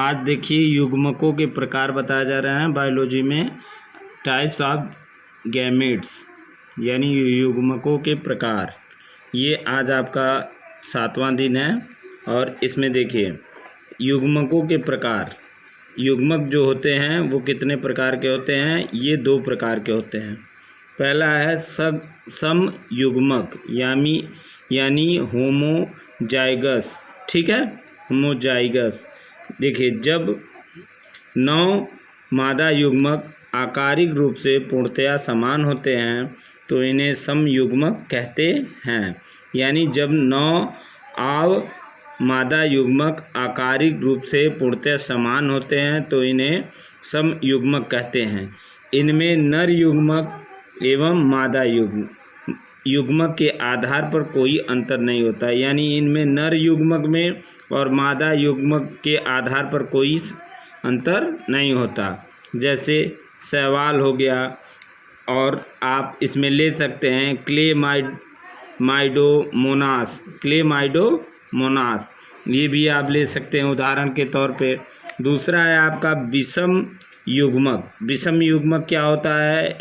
आज देखिए युग्मकों के प्रकार बताए जा रहे हैं बायोलॉजी में। टाइप्स ऑफ गैमेट्स यानी युग्मकों के प्रकार। ये आज आपका 7वां दिन है और इसमें देखिए युग्मकों के प्रकार। युग्मक जो होते हैं वो कितने प्रकार के होते हैं? ये 2 प्रकार के होते हैं। पहला है सम युग्मक यानी होमोजाइगस। ठीक है, होमोजाइगस। देखिए जब 9 मादा युग्मक आकारिक रूप से पूर्णतया समान होते हैं तो इन्हें समयुग्मक कहते हैं। यानी जब 9 मादा युग्मक आकारिक रूप से पूर्णतया समान होते हैं तो इन्हें समयुग्मक कहते हैं। इनमें नर युग्मक एवं मादा युग्मक के आधार पर कोई अंतर नहीं होता। यानी इनमें नर युग्मक में और मादा युग्मक के आधार पर कोई अंतर नहीं होता। जैसे शैवाल हो गया, और आप इसमें ले सकते हैं क्लेमाइडोमोनास, ये भी आप ले सकते हैं उदाहरण के तौर पे। दूसरा है आपका विषम युग्मक। विषम युग्मक क्या होता है?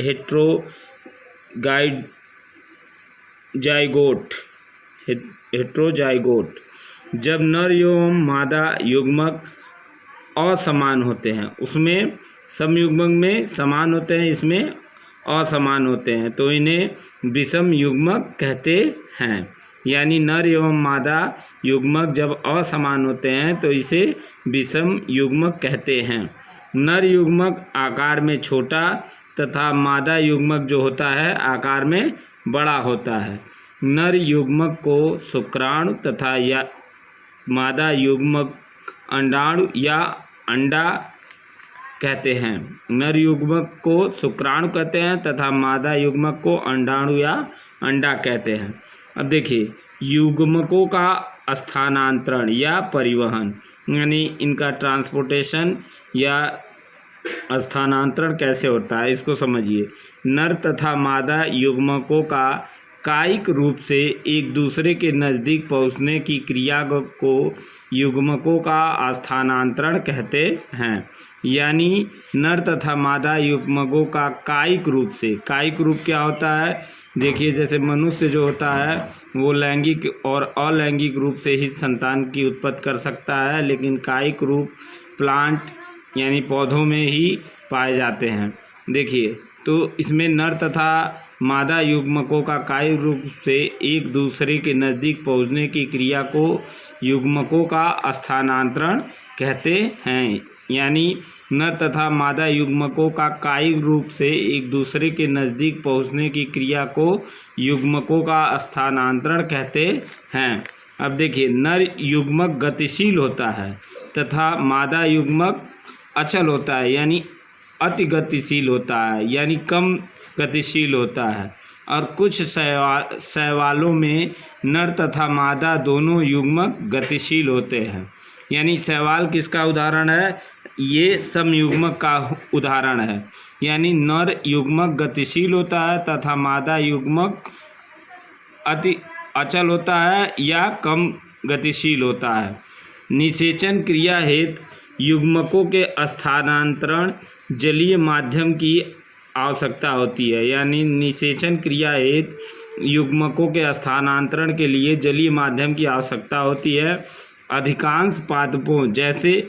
हेट्रोजाइगोट। जब नर एवं मादा युग्मक असमान होते हैं, उसमें समयुग्मक में समान होते हैं, इसमें असमान होते हैं, तो इन्हें विषम युग्मक कहते हैं। यानी नर एवं मादा युग्मक जब असमान होते हैं तो इसे विषम युग्मक कहते हैं। नर युग्मक आकार में छोटा तथा मादा युग्मक जो होता है आकार में बड़ा होता है। नर युग्मक को शुक्राणु तथा या मादा युग्मक अंडाणु या अंडा कहते हैं। नर युग्मक को शुक्राणु कहते हैं तथा मादा युग्मक को अंडाणु या अंडा कहते हैं। अब देखिए युग्मकों का स्थानांतरण या परिवहन, यानी इनका ट्रांसपोर्टेशन या स्थानांतरण कैसे होता है, इसको समझिए। नर तथा मादा युग्मकों का कायिक रूप से एक दूसरे के नज़दीक पहुंचने की क्रिया को युग्मकों का स्थानांतरण कहते हैं। यानी नर तथा मादा युग्मकों का कायिक रूप क्या होता है? देखिए जैसे मनुष्य जो होता है वो लैंगिक और अलैंगिक रूप से ही संतान की उत्पत्ति कर सकता है, लेकिन कायिक रूप प्लांट यानी पौधों में ही पाए जाते हैं। देखिए तो इसमें नर तथा मादा युग्मकों का कायिक रूप से एक दूसरे के नज़दीक पहुंचने की क्रिया को युग्मकों का स्थानांतरण कहते हैं। यानी नर तथा मादा युग्मकों का कायिक रूप से एक दूसरे के नज़दीक पहुंचने की क्रिया को युग्मकों का स्थानांतरण कहते हैं। अब देखिए नर युग्मक गतिशील होता है तथा मादा युग्मक अचल होता है, यानी अति गतिशील होता है, यानी कम गतिशील होता है। और कुछ शैवालों में नर तथा मादा दोनों युग्मक गतिशील होते हैं। यानी शैवाल किसका उदाहरण है? ये समयुग्मक का उदाहरण है। यानी नर युग्मक गतिशील होता है तथा मादा युग्मक अति अचल होता है या कम गतिशील होता है। निषेचन क्रिया हेतु युग्मकों के स्थानांतरण जलीय माध्यम की आवश्यकता होती है। यानी निषेचन क्रिया हेतु युग्मकों के स्थानांतरण के लिए जलीय माध्यम की आवश्यकता होती है। अधिकांश पादपों जैसे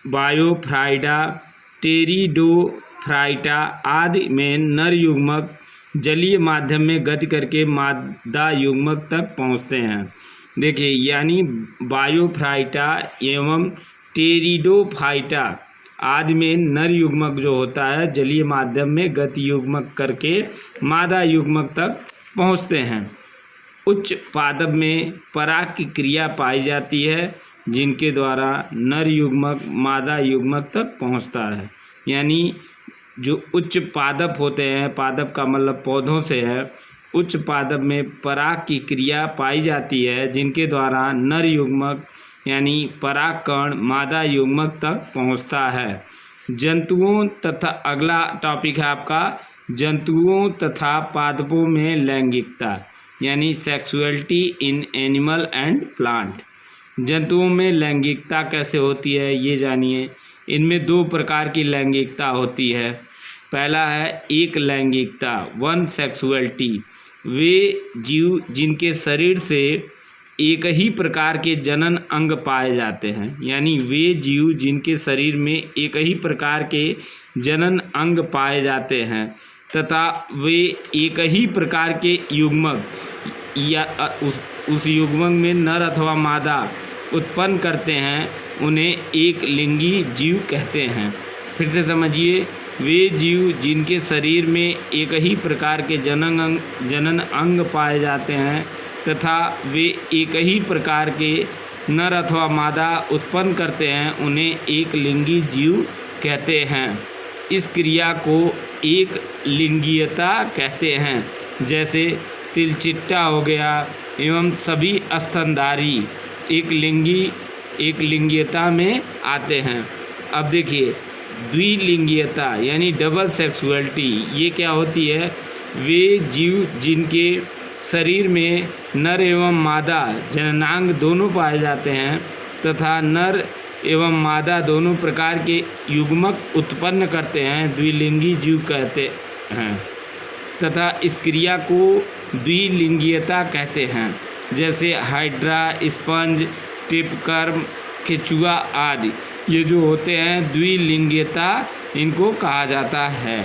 बायोफ्राइडा, टेरिडोफ्राइटा आदि में नर युग्मक जलीय माध्यम में गति करके मादा युग्मक तक पहुंचते हैं। देखिए यानी बायोफ्राइटा एवं टेरिडोफाइटा आदि में नर युग्मक जो होता है जलीय माध्यम में गति युग्मक करके मादा युग्मक तक पहुंचते हैं। उच्च पादप में पराग की क्रिया पाई जाती है जिनके द्वारा नर युग्मक मादा युग्मक तक पहुंचता है। यानी जो उच्च पादप होते हैं, पादप का मतलब पौधों से है, उच्च पादप में पराग की क्रिया पाई जाती है जिनके द्वारा नर युग्मक यानी परागकण मादा युग्मक तक पहुंचता है। जंतुओं तथा अगला टॉपिक है आपका जंतुओं तथा पादपों में लैंगिकता, यानी sexuality in animal and plant. जंतुओं में लैंगिकता कैसे होती है ये जानिए। इनमें 2 प्रकार की लैंगिकता होती है। पहला है एक लैंगिकता, वन सेक्सुअलिटी। वे जीव जिनके शरीर से एक ही प्रकार के जनन अंग पाए जाते हैं, यानी वे जीव जिनके शरीर में एक ही प्रकार के जनन अंग पाए जाते हैं तथा वे एक ही प्रकार के युग्मक या उस युग्मक में नर अथवा मादा उत्पन्न करते हैं, उन्हें एक लिंगी जीव कहते हैं। फिर से समझिए, वे जीव जिनके शरीर में एक ही प्रकार के जनन अंग पाए जाते हैं तथा वे एक ही प्रकार के नर अथवा मादा उत्पन्न करते हैं, उन्हें एक लिंगी जीव कहते हैं। इस क्रिया को एक लिंगीयता कहते हैं। जैसे तिलचिट्टा हो गया एवं सभी स्तनधारी एक लिंगीयता में आते हैं। अब देखिए, द्विलिंगीयता यानी डबल सेक्सुअलिटी, ये क्या होती है? वे जीव जिनके शरीर में नर एवं मादा जननांग दोनों पाए जाते हैं तथा नर एवं मादा दोनों प्रकार के युग्मक उत्पन्न करते हैं, द्विलिंगी जीव कहते हैं तथा इस क्रिया को द्विलिंगीयता कहते हैं। जैसे हाइड्रा, स्पंज, टिपकर्म, केचुआ आदि ये जो होते हैं द्विलिंगीयता इनको कहा जाता है।